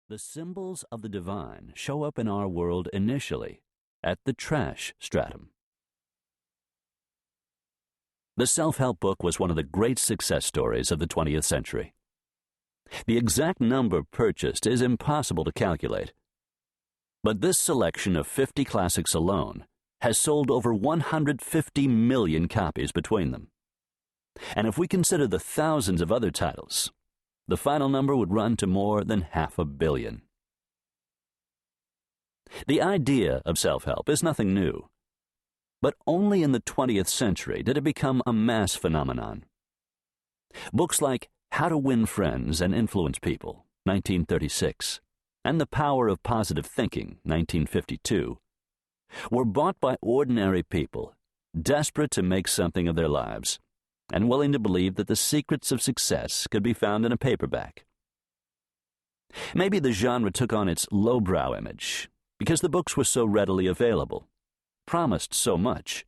The symbols of the divine show up in our world initially at the trash stratum. The self-help book was one of the great success stories of the 20th century. The exact number purchased is impossible to calculate, but this selection of 50 classics alone has sold over 150 million copies between them. And if we consider the thousands of other titles, the final number would run to more than 500 million. The idea of self-help is nothing new, but only in the 20th century did it become a mass phenomenon. Books like How to Win Friends and Influence People, 1936, and The Power of Positive Thinking, 1952, were bought by ordinary people desperate to make something of their lives and willing to believe that the secrets of success could be found in a paperback. Maybe the genre took on its lowbrow image because the books were so readily available, promised so much,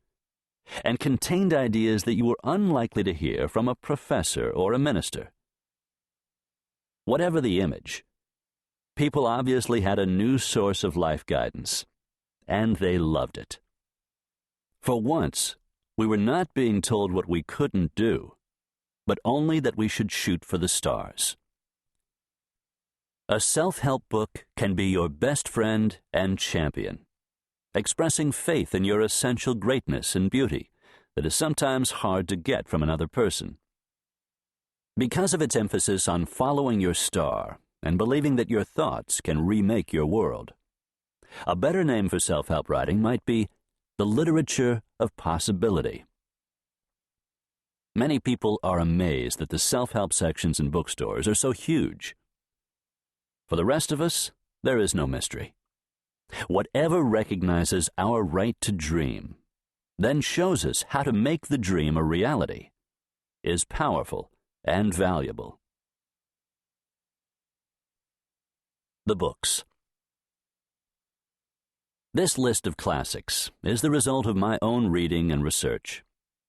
and contained ideas that you were unlikely to hear from a professor or a minister. Whatever the image, people obviously had a new source of life guidance, and they loved it. For once, we were not being told what we couldn't do, but only that we should shoot for the stars. A self-help book can be your best friend and champion, expressing faith in your essential greatness and beauty that is sometimes hard to get from another person. Because of its emphasis on following your star and believing that your thoughts can remake your world, a better name for self-help writing might be the literature of possibility. Many people are amazed that the self-help sections in bookstores are so huge. For the rest of us, there is no mystery. Whatever recognizes our right to dream, then shows us how to make the dream a reality, is powerful and valuable. The books. This list of classics is the result of my own reading and research,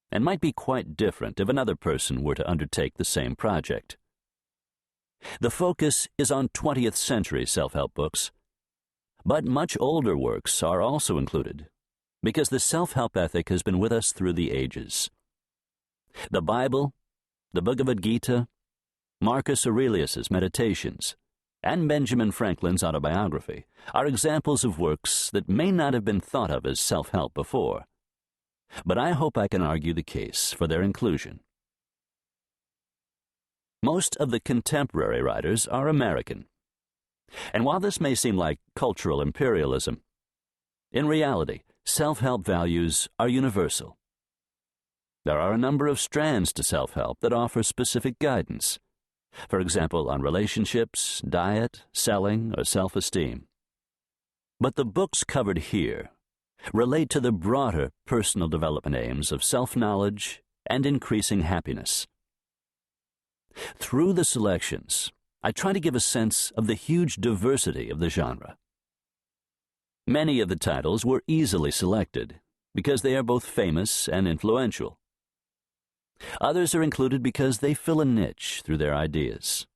and might be quite different if another person were to undertake the same project. The focus is on 20th century self-help books, but much older works are also included, because the self-help ethic has been with us through the ages. The Bible, the Bhagavad-Gita, Marcus Aurelius's Meditations, and Benjamin Franklin's autobiography are examples of works that may not have been thought of as self-help before, but I hope I can argue the case for their inclusion. Most of the contemporary writers are American, and while this may seem like cultural imperialism, in reality, self-help values are universal. There are a number of strands to self-help that offer specific guidance, for example, on relationships, diet, selling, or self-esteem. But the books covered here relate to the broader personal development aims of self-knowledge and increasing happiness. Through the selections, I try to give a sense of the huge diversity of the genre. Many of the titles were easily selected because they are both famous and influential. Others are included because they fill a niche through their ideas.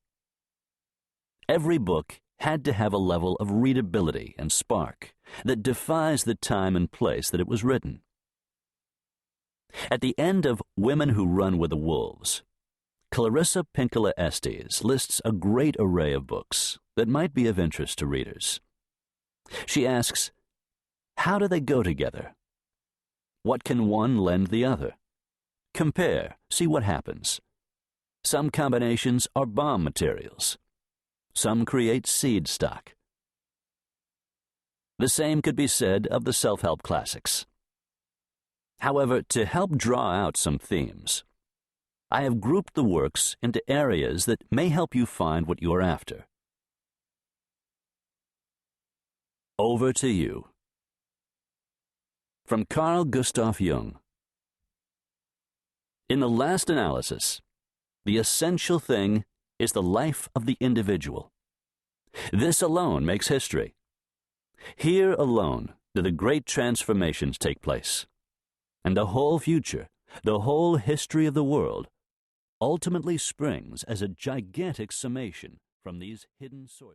Every book had to have a level of readability and spark that defies the time and place that it was written. At the end of Women Who Run with the Wolves, Clarissa Pinkola Estes lists a great array of books that might be of interest to readers. She asks, how do they go together? What can one lend the other? Compare, see what happens. Some combinations are bomb materials. Some create seed stock. The same could be said of the self-help classics. However, to help draw out some themes, I have grouped the works into areas that may help you find what you are after. Over to you. From Carl Gustav Jung. In the last analysis, the essential thing is the life of the individual. This alone makes history. Here alone do the great transformations take place, and the whole future, the whole history of the world, ultimately springs as a gigantic summation from these hidden sources.